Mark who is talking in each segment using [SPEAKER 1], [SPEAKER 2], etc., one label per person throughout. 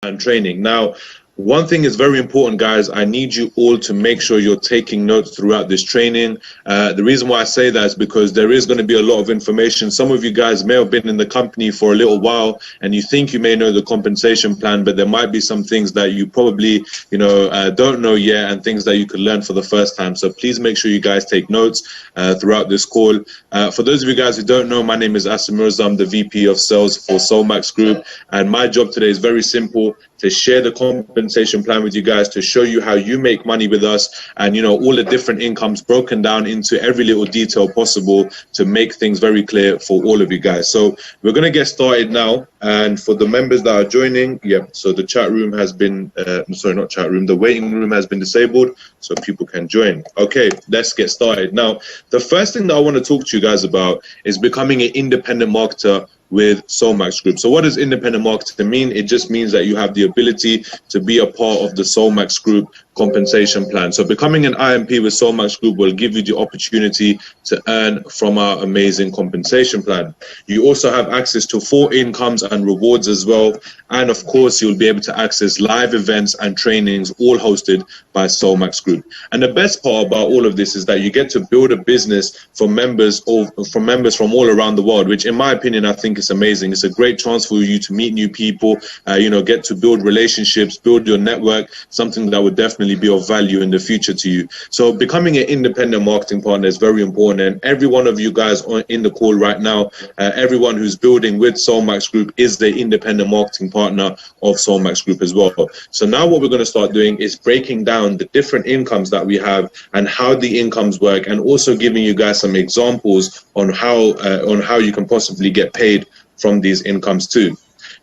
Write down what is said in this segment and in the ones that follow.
[SPEAKER 1] and training. Now, one thing is very important, guys. I need you all to make sure you're taking notes throughout this training. The reason why I say that is because there is going to be a lot of information. Some of you guys may have been in the company for a little while and you think you may know the compensation plan, but there might be some things that you probably, don't know yet, and things that you could learn for the first time. So please make sure you guys take notes throughout this call. For those of you guys who don't know, my name is Asim Mirza. I'm the VP of Sales for Solmax Group, and my job today is very simple: to share the compensation plan with you guys, to show you how you make money with us, and all the different incomes broken down into every little detail possible to make things very clear for all of you guys. So we're going to get started now. And for the members that are joining, so the chat room has been the waiting room has been disabled so people can join. Okay, let's get started. Now, the first thing that I want to talk to you guys about is becoming an independent marketer with Solmax Group. So what does independent marketing mean? It just means that you have the ability to be a part of the Solmax Group compensation plan. So becoming an IMP with Solmax Group will give you the opportunity to earn from our amazing compensation plan. You also have access to 4 incomes and rewards as well. And of course, you'll be able to access live events and trainings, all hosted by Solmax Group. And the best part about all of this is that you get to build a business for members from all around the world, which in my opinion, I think is amazing. It's a great chance for you to meet new people, get to build relationships, build your network, something that would definitely be of value in the future to you. So becoming an independent marketing partner is very important, and every one of you guys in the call right now, everyone who's building with Solmax Group is the independent marketing partner of Solmax Group as well. So now what we're going to start doing is breaking down the different incomes that we have and how the incomes work, and also giving you guys some examples on how you can possibly get paid from these incomes too.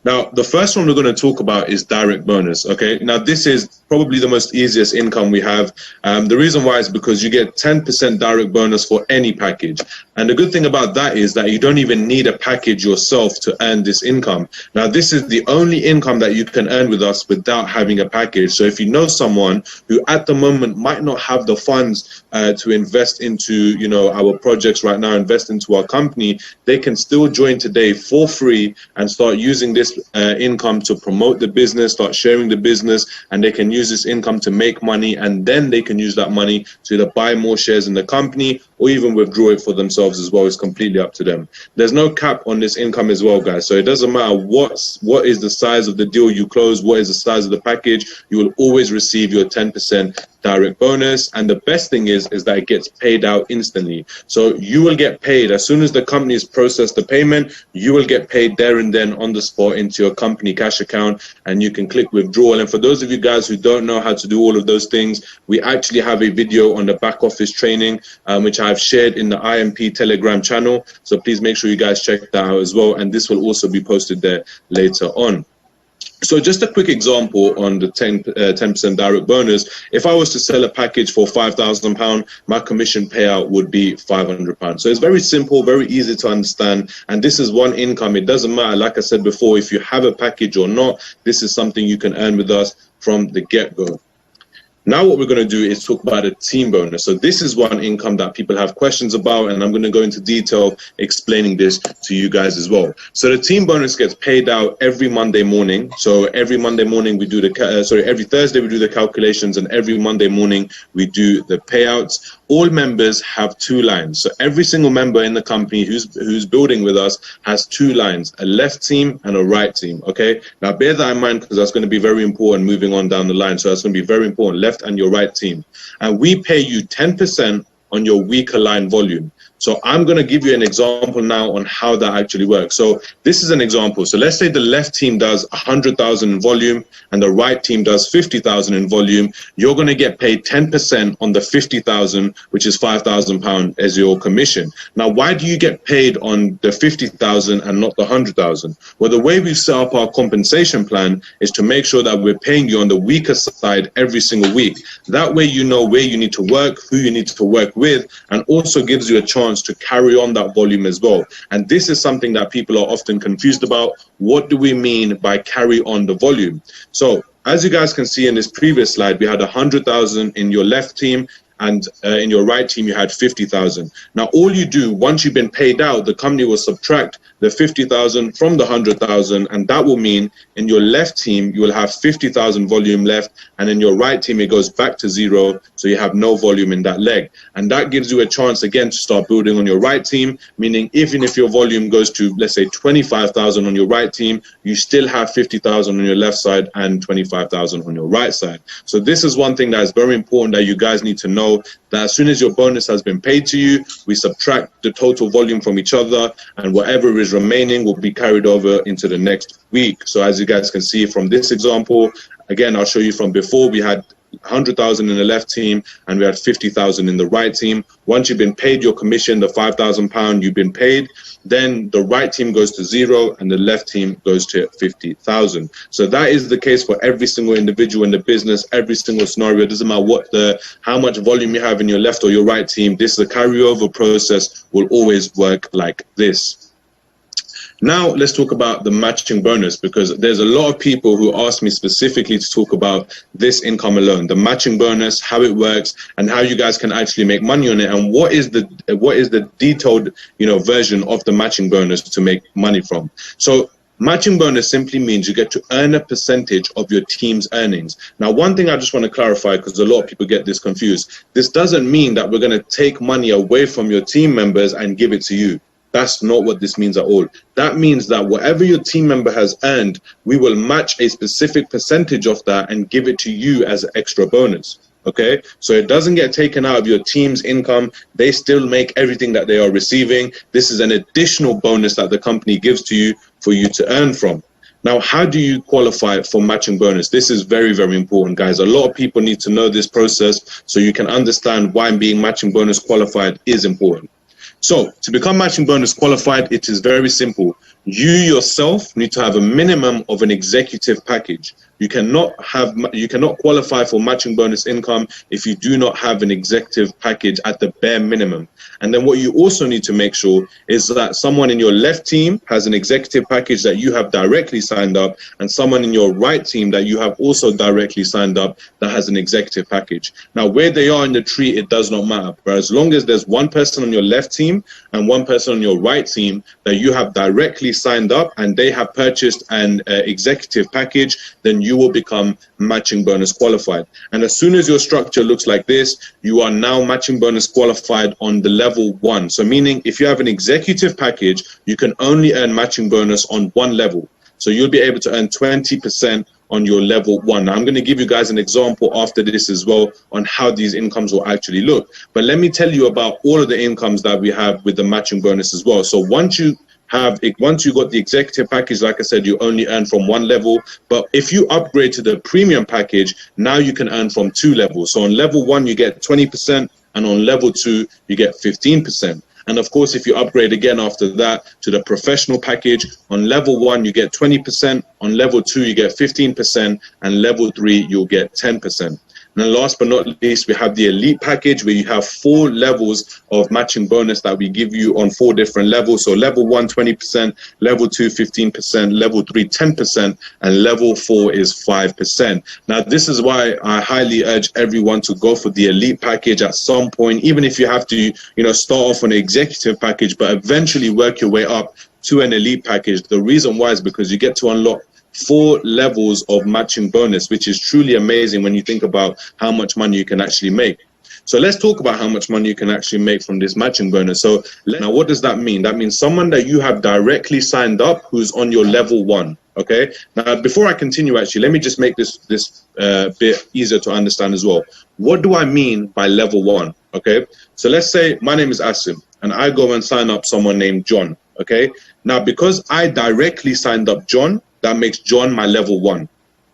[SPEAKER 1] Now, the first one we're going to talk about is direct bonus. Okay, now this is probably the most easiest income we have. The reason why is because you get 10% direct bonus for any package. And the good thing about that is that you don't even need a package yourself to earn this income. Now, this is the only income that you can earn with us without having a package. So if you know someone who at the moment might not have the funds to invest into, our projects right now, invest into our company, they can still join today for free and start using this income to promote the business, start sharing the business, and they can use this income to make money, and then they can use that money to either buy more shares in the company or even withdraw it for themselves as well. It's completely up to them. There's no cap on this income as well, guys. So it doesn't matter what is the size of the deal you close, what is the size of the package, you will always receive your 10% direct bonus. And the best thing is that it gets paid out instantly. So you will get paid as soon as the company has processed the payment. You will get paid there and then on the spot into your company cash account, and you can click withdrawal. And for those of you guys who don't know how to do all of those things, we actually have a video on the back office training, which I've shared in the IMP Telegram channel. So please make sure you guys check that out as well. And this will also be posted there later on. So just a quick example on the 10% direct bonus. If I was to sell a package for £5,000, my commission payout would be £500. So it's very simple, very easy to understand. And this is one income. It doesn't matter, like I said before, if you have a package or not, this is something you can earn with us from the get-go. Now what we're going to do is talk about a team bonus. So this is one income that people have questions about, and I'm going to go into detail explaining this to you guys as well. So the team bonus gets paid out every Monday morning. So every Monday morning we do every Thursday we do the calculations, and every Monday morning we do the payouts. All members have 2 lines. So every single member in the company who's building with us has 2 lines, a left team and a right team. Okay, now bear that in mind because that's going to be very important moving on down the line. So that's going to be very important, left and your right team. And we pay you 10% on your weaker line volume. So I'm going to give you an example now on how that actually works. So this is an example. So let's say the left team does 100,000 in volume and the right team does 50,000 in volume. You're going to get paid 10% on the 50,000, which is £5,000 as your commission. Now, why do you get paid on the 50,000 and not the 100,000? Well, the way we've set up our compensation plan is to make sure that we're paying you on the weaker side every single week. That way, you know where you need to work, who you need to work with, and also gives you a chance to carry on that volume as well. And this is something that people are often confused about. What do we mean by carry on the volume? So as you guys can see in this previous slide, we had 100,000 in your left team, and in your right team you had 50,000. Now all you do once you've been paid out, the company will subtract the the 50,000 from the 100,000, and that will mean in your left team you will have 50,000 volume left, and in your right team it goes back to 0, so you have no volume in that leg. And that gives you a chance again to start building on your right team, meaning even if your volume goes to, let's say, 25,000 on your right team, you still have 50,000 on your left side and 25,000 on your right side. So this is one thing that is very important that you guys need to know, that as soon as your bonus has been paid to you, we subtract the total volume from each other, and whatever is remaining will be carried over into the next week. So as you guys can see from this example, again, I'll show you from before, we had 100,000 in the left team and we had 50,000 in the right team. Once you've been paid your commission, the £5,000 you've been paid, then the right team goes to 0 and the left team goes to 50,000. So that is the case for every single individual in the business, every single scenario. It doesn't matter how much volume you have in your left or your right team. This is a carryover process, will always work like this. Now let's talk about the matching bonus, because there's a lot of people who ask me specifically to talk about this income alone, the matching bonus, how it works, and how you guys can actually make money on it, and what is the detailed version of the matching bonus to make money from. So matching bonus simply means you get to earn a percentage of your team's earnings. Now, one thing I just want to clarify, because a lot of people get this confused, this doesn't mean that we're going to take money away from your team members and give it to you. That's not what this means at all. That means that whatever your team member has earned, we will match a specific percentage of that and give it to you as an extra bonus. Okay, so it doesn't get taken out of your team's income. They still make everything that they are receiving. This is an additional bonus that the company gives to you for you to earn from. Now, how do you qualify for matching bonus? This is very, very important, guys. A lot of people need to know this process so you can understand why being matching bonus qualified is important. So to become matching bonus qualified, it is very simple. You yourself need to have a minimum of an executive package. You cannot qualify for matching bonus income if you do not have an executive package at the bare minimum. And then what you also need to make sure is that someone in your left team has an executive package that you have directly signed up, and someone in your right team that you have also directly signed up that has an executive package. Now, where they are in the tree, it does not matter. But as long as there's one person on your left team and one person on your right team that you have directly signed up and they have purchased an executive package, then you will become matching bonus qualified. And as soon as your structure looks like this, you are now matching bonus qualified on the level 1. So meaning if you have an executive package, you can only earn matching bonus on one level. So you'll be able to earn 20% on your level 1. Now, I'm going to give you guys an example after this as well on how these incomes will actually look. But let me tell you about all of the incomes that we have with the matching bonus as well. So once you got the executive package, like I said, you only earn from one level. But if you upgrade to the premium package, now you can earn from 2 levels. So on level 1, you get 20%, and on level 2, you get 15%. And of course, if you upgrade again after that to the professional package, on level 1, you get 20%, on level 2, you get 15%, and level 3, you'll get 10%. And then last but not least, we have the elite package, where you have 4 levels of matching bonus that we give you on 4 different levels. So level 1, 20%, level 2, 15%, level 3, 10%, and level 4 is 5%. Now, this is why I highly urge everyone to go for the elite package at some point, even if you have to, start off on an executive package, but eventually work your way up to an elite package. The reason why is because you get to unlock 4 levels of matching bonus, which is truly amazing when you think about how much money you can actually make. So let's talk about how much money you can actually make from this matching bonus. So now, what does that mean? That means someone that you have directly signed up who's on your level 1. Okay. Now, before I continue, actually, let me just make this bit easier to understand as well. What do I mean by level 1? Okay. So let's say my name is Asim and I go and sign up someone named John. Okay. Now, because I directly signed up John, that makes John my level 1.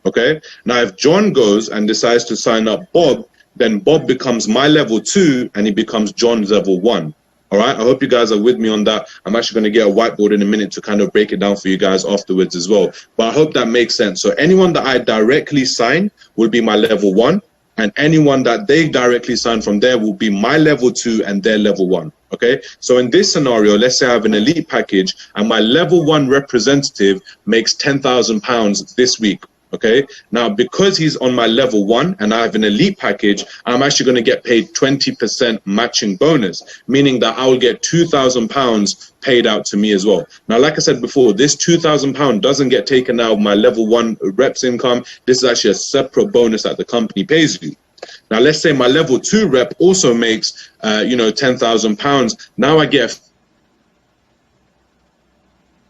[SPEAKER 1] Okay. Now, if John goes and decides to sign up Bob, then Bob becomes my level 2 and he becomes John's level 1. All right. I hope you guys are with me on that. I'm actually going to get a whiteboard in a minute to kind of break it down for you guys afterwards as well. But I hope that makes sense. So anyone that I directly sign will be my level 1. And anyone that they directly sign from there will be my level 2 and their level 1. Okay, so in this scenario, let's say I have an elite package and my level 1 representative makes £10,000 this week. Okay, now because he's on my level 1 and I have an elite package, I'm actually going to get paid 20% matching bonus, meaning that I will get £2,000 paid out to me as well. Now, like I said before, this £2,000 doesn't get taken out of my level 1 reps income. This is actually a separate bonus that the company pays you. Now, let's say my level 2 rep also makes, £10,000. Now I get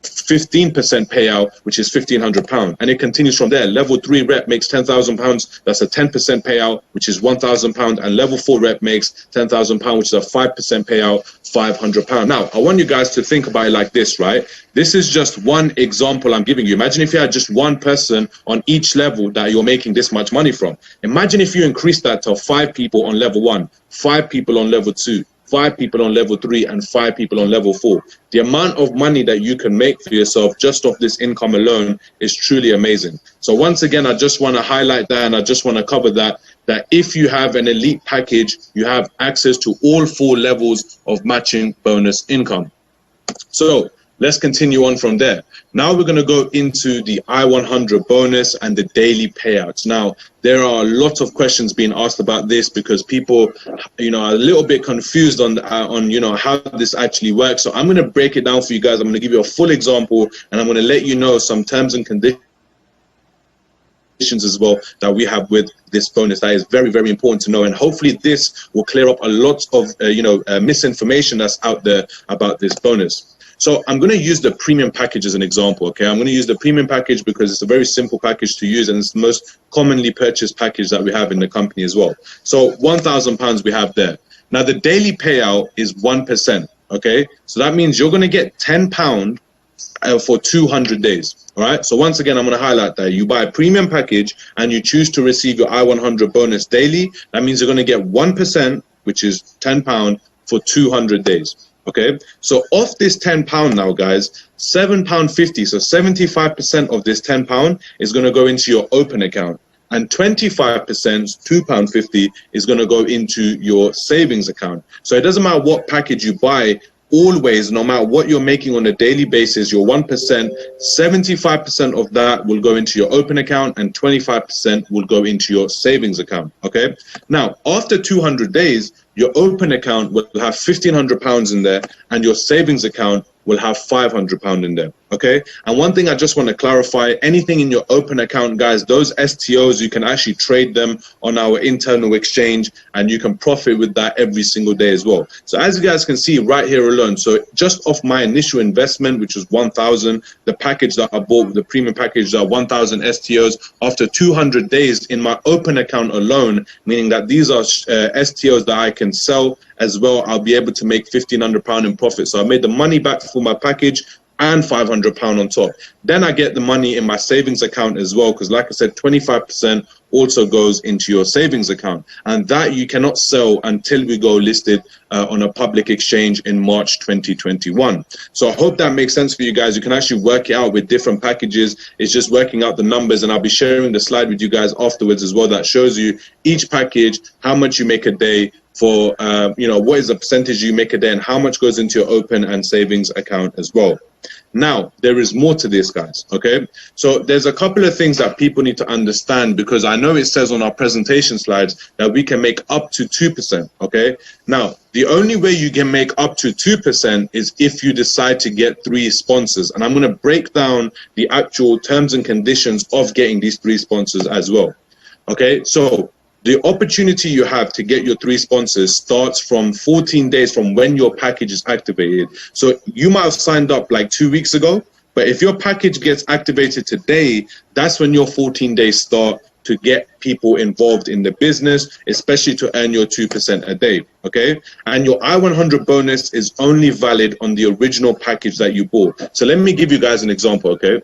[SPEAKER 1] 15% payout, which is £1,500, and it continues from there. Level 3 rep makes £10,000. That's a 10% payout, which is £1,000, and level 4 rep makes £10,000, which is a 5% payout, £500. Now, I want you guys to think about it like this, right? This is just one example I'm giving you. Imagine if you had just one person on each level that you're making this much money from. Imagine if you increase that to 5 people on level 1, 5 people on level 2, 5 people on level 3, and 5 people on level 4. The amount of money that you can make for yourself just off this income alone is truly amazing. So once again, I just want to highlight that, and I just want to cover that if you have an elite package, you have access to all 4 levels of matching bonus income. So let's continue on from there. Now we're going to go into the I-100 bonus and the daily payouts. Now, there are a lot of questions being asked about this because people, are a little bit confused on how this actually works. So I'm going to break it down for you guys. I'm going to give you a full example, and I'm going to let you know some terms and conditions as well that we have with this bonus. That is very, very important to know, and hopefully this will clear up a lot of misinformation that's out there about this bonus. So I'm going to use the premium package as an example, okay? I'm going to use the premium package because it's a very simple package to use, and it's the most commonly purchased package that we have in the company as well. So £1,000 we have there. Now the daily payout is 1%, okay? So that means you're going to get £10 for 200 days, all right? So once again, I'm going to highlight that. You buy a premium package and you choose to receive your I-100 bonus daily. That means you're going to get 1%, which is £10 for 200 days. Okay, so off this £10 now, guys, £7.50, so 75% of this £10 is going to go into your open account, and 25%, £2.50, is going to go into your savings account. So it doesn't matter what package you buy, always, no matter what you're making on a daily basis, your 1%, 75% of that will go into your open account, and 25% will go into your savings account. Okay, now after 200 days, your open account will have £1,500 in there, and your savings account will have £500 in there. Okay, and one thing I just want to clarify, anything in your open account, guys, those STOs, you can actually trade them on our internal exchange, and you can profit with that every single day as well. So as you guys can see right here alone, so just off my initial investment, which was 1,000, the package that I bought, the premium package, 1,000 STOs, after 200 days in my open account alone, meaning that these are STOs that I can sell as well, I'll be able to make £1,500 in profit. So I made the money back for my package and £500 on top. Then I get the money in my savings account as well, because like I said, 25% also goes into your savings account, and that you cannot sell until we go listed on a public exchange in March 2021. So I hope that makes sense for you guys. You can actually work it out with different packages. It's just working out the numbers, and I'll be sharing the slide with you guys afterwards as well that shows you each package, how much you make a day, for what is the percentage you make a day, and how much goes into your open and savings account as well. Now, there is more to this, guys, okay? So there's a couple of things that people need to understand, because I know it says on our presentation slides that we can make up to 2%, okay? Now, the only way you can make up to 2% is if you decide to get 3 sponsors. And I'm going to break down the actual terms and conditions of getting these 3 sponsors as well, okay? So the opportunity you have to get your 3 sponsors starts from 14 days from when your package is activated. So you might have signed up like 2 weeks ago, but if your package gets activated today, that's when your 14 days start to get people involved in the business, especially to earn your 2% a day, okay? And your I-100 bonus is only valid on the original package that you bought. So let me give you guys an example, okay?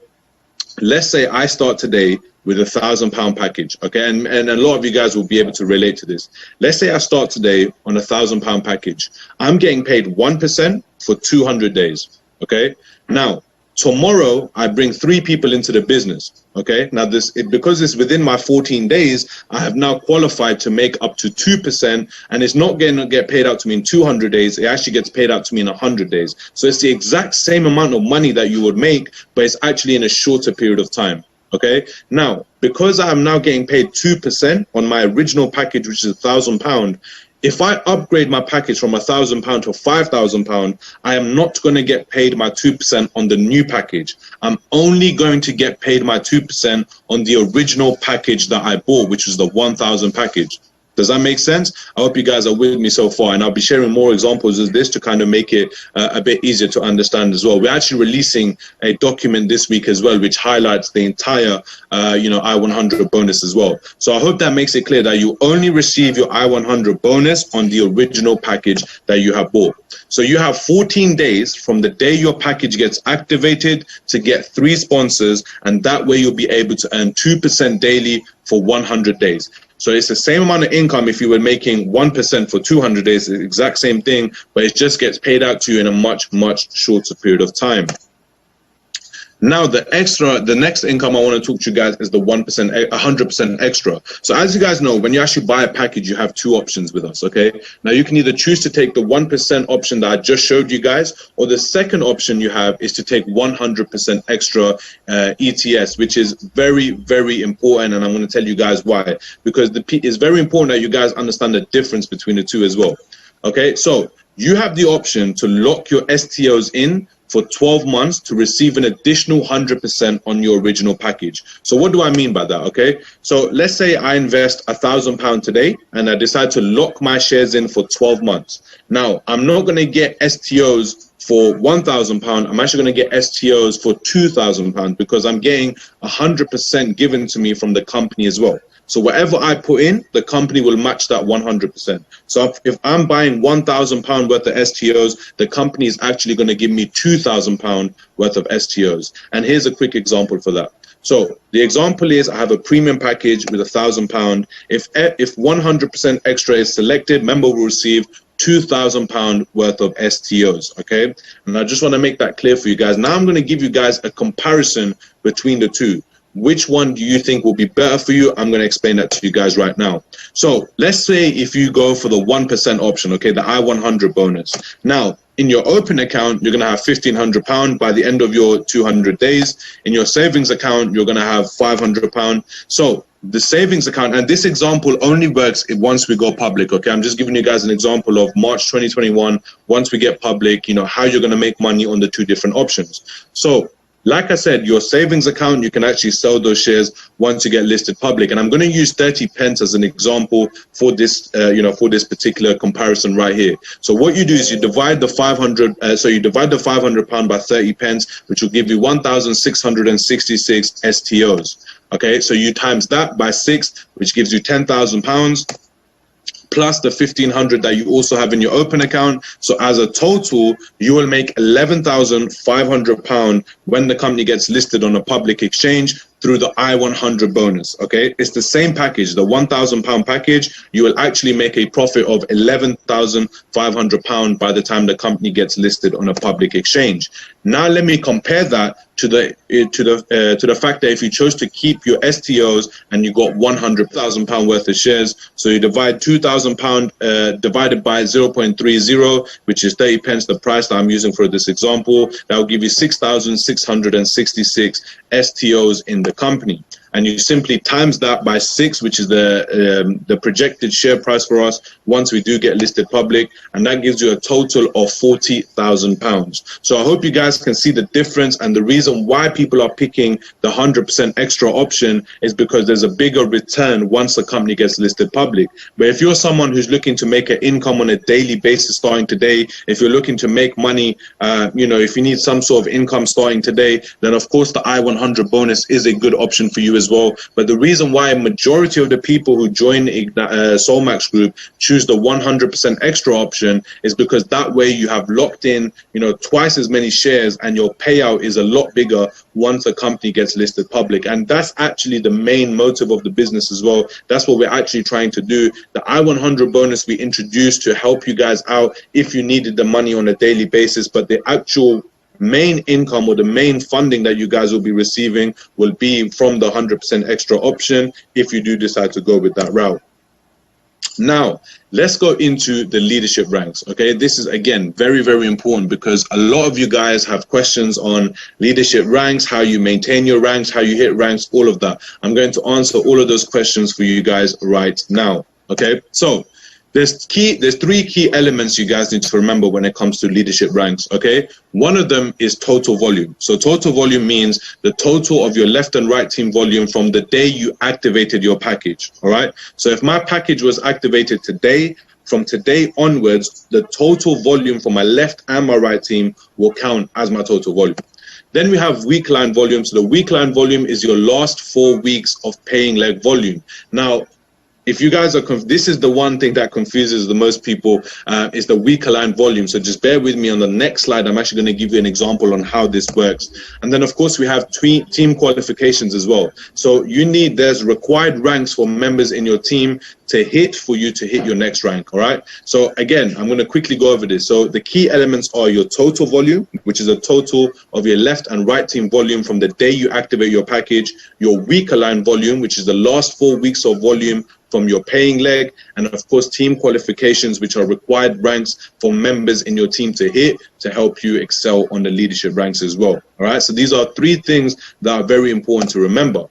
[SPEAKER 1] Let's say I start today with £1,000 package, okay? And a lot of you guys will be able to relate to this. Let's say I start today on £1,000 package. I'm getting paid 1% for 200 days, okay? Now, tomorrow, I bring 3 people into the business, okay? Now, because it's within my 14 days, I have now qualified to make up to 2%, and it's not going to get paid out to me in 200 days. It actually gets paid out to me in 100 days. So it's the exact same amount of money that you would make, but it's actually in a shorter period of time. Okay, now because I'm now getting paid 2% on my original package, which is £1,000, if I upgrade my package from £1,000 to £5,000, I am not going to get paid my 2% on the new package. I'm only going to get paid my 2% on the original package that I bought, which was the 1,000 package. Does that make sense? I hope you guys are with me so far, and I'll be sharing more examples of this to kind of make it a bit easier to understand as well. We're actually releasing a document this week as well, which highlights the entire, I-100 bonus as well. So I hope that makes it clear that you only receive your I-100 bonus on the original package that you have bought. So you have 14 days from the day your package gets activated to get 3 sponsors, and that way you'll be able to earn 2% daily for 100 days. So it's the same amount of income if you were making 1% for 200 days, the exact same thing, but it just gets paid out to you in a much, much shorter period of time. Now, the next income I want to talk to you guys is the 100% extra. So as you guys know, when you actually buy a package, you have 2 options with us, okay? Now, you can either choose to take the 1% option that I just showed you guys, or the second option you have is to take 100% extra ETS, which is very, very important, and I'm going to tell you guys why. Because it's very important that you guys understand the difference between the two as well, okay? So you have the option to lock your STOs in for 12 months to receive an additional 100% on your original package. So what do I mean by that? Okay, so let's say I invest £1,000 today and I decide to lock my shares in for 12 months. Now, I'm not going to get STOs for £1,000. I'm actually going to get STOs for £2,000 because I'm getting 100% given to me from the company as well. So whatever I put in, the company will match that 100%. So if I'm buying £1,000 worth of STOs, the company is actually going to give me £2,000 worth of STOs. And here's a quick example for that. So the example is I have a premium package with £1,000. If 100% extra is selected, member will receive £2,000 worth of STOs, okay? And I just want to make that clear for you guys. Now I'm going to give you guys a comparison between the two. Which one do you think will be better for you? I'm going to explain that to you guys right now. So let's say if you go for the 1% option, okay, the I-100 bonus. Now, in your open account, you're going to have £1,500 by the end of your 200 days. In your savings account, you're going to have £500. So the savings account, and this example only works once we go public, okay? I'm just giving you guys an example of March 2021. Once we get public, you know, how you're going to make money on the 2 different options. So like I said, your savings account, you can actually sell those shares once you get listed public. And I'm going to use 30 pence as an example for this, for this particular comparison right here. So what you do is you divide the £500 by 30 pence, which will give you 1,666 STOs. Okay, so you times that by 6, which gives you £10,000. Plus the 1,500 that you also have in your open account. So as a total, you will make £11,500 when the company gets listed on a public exchange through the I-100 bonus, okay? It's the same package, the £1,000 package. You will actually make a profit of £11,500 by the time the company gets listed on a public exchange. Now let me compare that to the fact that if you chose to keep your STOs and you got £100,000 worth of shares, so you divide £2,000 divided by 0.30, which is 30 pence, the price that I'm using for this example, that will give you 6,666 STOs in the company. And you simply times that by 6, which is the projected share price for us once we do get listed public, and that gives you a total of £40,000. So I hope you guys can see the difference, and the reason why people are picking the 100% extra option is because there's a bigger return once the company gets listed public. But if you're someone who's looking to make an income on a daily basis starting today, if you're looking to make money, if you need some sort of income starting today, then of course the I-100 bonus is a good option for you as well. But the reason why a majority of the people who join Solmax group choose the 100% extra option is because that way you have locked in, twice as many shares, and your payout is a lot bigger once a company gets listed public. And that's actually the main motive of the business as well. That's what we're actually trying to do. The I-100 bonus we introduced to help you guys out if you needed the money on a daily basis, but the actual main income or the main funding that you guys will be receiving will be from the 100% extra option if you do decide to go with that route. Now, let's go into the leadership ranks. Okay, this is again very, very important because a lot of you guys have questions on leadership ranks, how you maintain your ranks, how you hit ranks, all of that. I'm going to answer all of those questions for you guys right now. Okay, so there's three key elements you guys need to remember when it comes to leadership ranks. Okay, one of them is total volume. So total volume means the total of your left and right team volume from the day you activated your package. All right, so if my package was activated today, from today onwards, the total volume for my left and my right team will count as my total volume. Then we have week line volume. So the week line volume is your last 4 weeks of paying leg volume. Now, if you guys are, this is the one thing that confuses the most people, is the week aligned volume. So just bear with me on the next slide. I'm actually going to give you an example on how this works. And then of course we have team qualifications as well. So there's required ranks for members in your team to hit for you to hit your next rank. All right. So again, I'm going to quickly go over this. So the key elements are your total volume, which is a total of your left and right team volume from the day you activate your package, your week aligned volume, which is the last 4 weeks of volume from your paying leg, and of course team qualifications, which are required ranks for members in your team to hit to help you excel on the leadership ranks as well. All right, so these are 3 things that are very important to remember.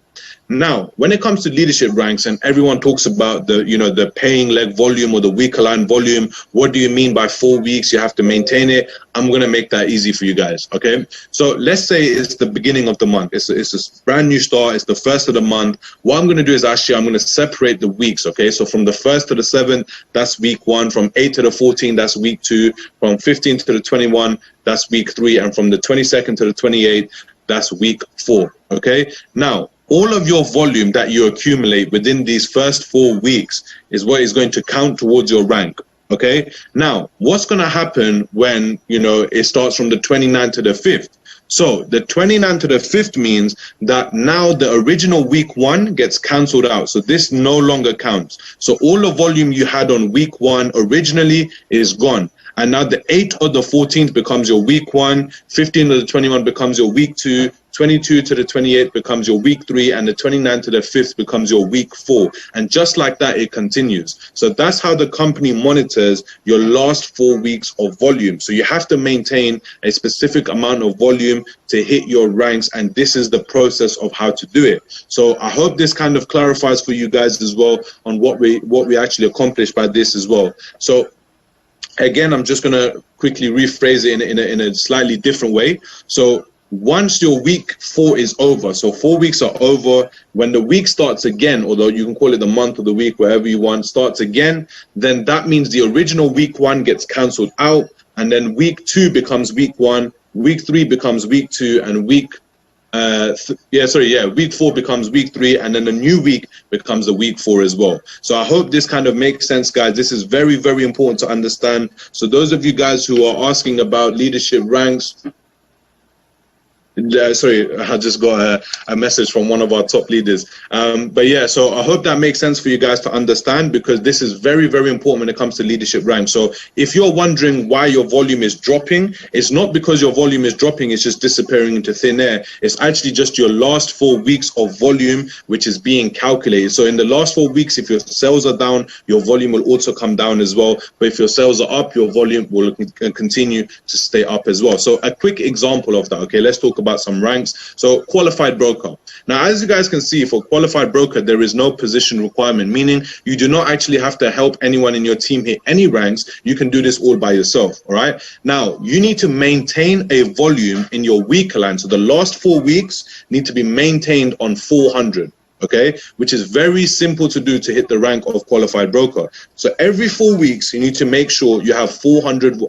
[SPEAKER 1] Now, when it comes to leadership ranks, and everyone talks about the paying leg volume or the week aligned volume, what do you mean by 4 weeks? You have to maintain it. I'm going to make that easy for you guys. Okay. So let's say it's the beginning of the month. It's a brand new start. It's the first of the month. What I'm going to do is I'm going to separate the weeks. Okay. So from the 1st to the 7th, that's week 1. From 8 to the 14th, that's week 2. From 15 to the 21, that's week 3. And from the 22nd to the 28th, that's week 4. Okay. Now, all of your volume that you accumulate within these first 4 weeks is what is going to count towards your rank. Okay. Now, what's going to happen when, it starts from the 29th to the 5th? So the 29th to the 5th means that now the original week 1 gets cancelled out. So this no longer counts. So all the volume you had on week 1 originally is gone. And now the 8th or the 14th becomes your week 1, 15th to the 21 becomes your week 2, 22 to the 28th becomes your week 3, and the 29th to the 5th becomes your week 4. And just like that, it continues. So that's how the company monitors your last 4 weeks of volume. So you have to maintain a specific amount of volume to hit your ranks, and this is the process of how to do it. So I hope this kind of clarifies for you guys as well on what we actually accomplished by this as well. So again, I'm just going to quickly rephrase it in a slightly different way. So once your week 4 is over, so 4 weeks are over, when the week starts again, although you can call it the month or the week, whatever you want, starts again, then that means the original week 1 gets cancelled out, and then week 2 becomes week 1, week 3 becomes week 2, and week 4 becomes week 3, and then the new week becomes the week 4 as well. So I hope this kind of makes sense, guys. This is very, very important to understand. So those of you guys who are asking about leadership ranks, sorry, I just got a message from one of our top leaders. But yeah, so I hope that makes sense for you guys to understand, because this is very, very important when it comes to leadership ranks. So if you're wondering why your volume is dropping, it's not because your volume is dropping, it's just disappearing into thin air. It's actually just your last 4 weeks of volume, which is being calculated. So in the last 4 weeks, if your sales are down, your volume will also come down as well. But if your sales are up, your volume will continue to stay up as well. So a quick example of that. Okay, let's talk about some ranks. So qualified broker. Now, as you guys can see, for qualified broker, there is no position requirement, meaning you do not actually have to help anyone in your team hit any ranks. You can do this all by yourself. All right. Now, you need to maintain a volume in your week line. So the last 4 weeks need to be maintained on 400. Okay, which is very simple to do to hit the rank of qualified broker. So every 4 weeks, you need to make sure you have 400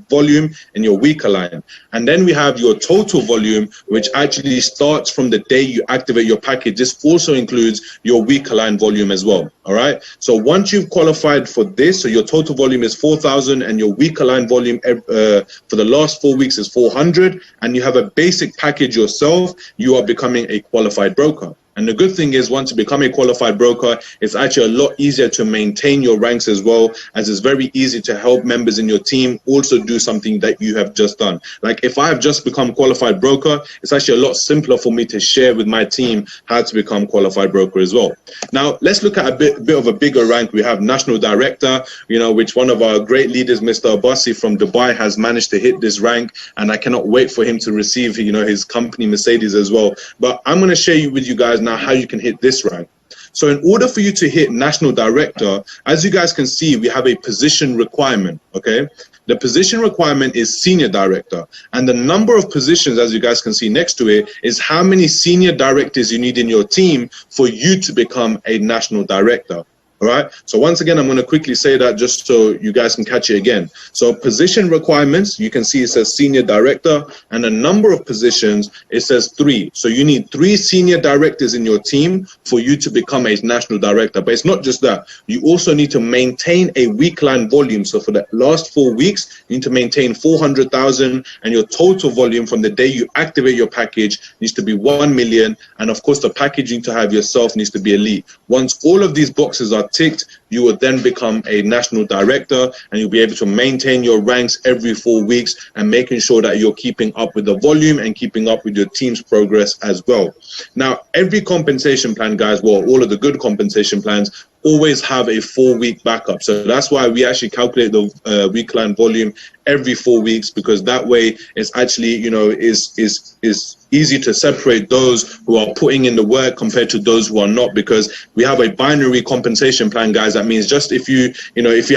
[SPEAKER 1] volume in your week line. And then we have your total volume, which actually starts from the day you activate your package. This also includes your week line volume as well. All right. So once you've qualified for this, so your total volume is 4,000 and your week line volume for the last 4 weeks is 400, and you have a basic package yourself, you are becoming a qualified broker. And the good thing is, once you become a qualified broker, it's actually a lot easier to maintain your ranks as well, as it's very easy to help members in your team also do something that you have just done. Like if I have just become qualified broker, it's actually a lot simpler for me to share with my team how to become qualified broker as well. Now, let's look at a bit of a bigger rank. We have national director, which one of our great leaders, Mr. Abbasi from Dubai, has managed to hit this rank, and I cannot wait for him to receive, his company Mercedes as well. But I'm going to share with you guys now how you can hit this rank. So in order for you to hit national director, as you guys can see, we have a position requirement, okay? The position requirement is senior director, and the number of positions, as you guys can see next to it, is how many senior directors you need in your team for you to become a national director. All right. So once again, I'm going to quickly say that just so you guys can catch it again. So position requirements, you can see it says senior director, and the number of positions, it says 3. So you need 3 senior directors in your team for you to become a national director. But it's not just that. You also need to maintain a weekline volume. So for the last 4 weeks, you need to maintain 400,000, and your total volume from the day you activate your package needs to be 1 million. And of course, the packaging to have yourself needs to be elite. Once all of these boxes are ticked, you will then become a national director, and you'll be able to maintain your ranks every 4 weeks and making sure that you're keeping up with the volume and keeping up with your team's progress as well. Now, every compensation plan, guys, well, all of the good compensation plans always have a 4-week backup. So that's why we actually calculate the weekline volume every 4 weeks, because that way it's actually, is easy to separate those who are putting in the work compared to those who are not, because we have a binary compensation plan, guys. That means just if you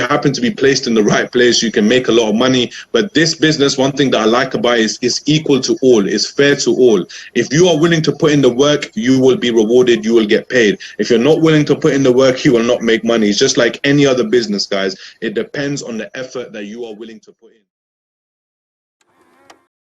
[SPEAKER 1] happen to be placed in the right place, you can make a lot of money. But this business, one thing that I like about it is equal to all, it's fair to all. If you are willing to put in the work, you will be rewarded, you will get paid. If you're not willing to put in the work, you will not make money. It's just like any other business, guys. It depends on the effort that you are willing to put in.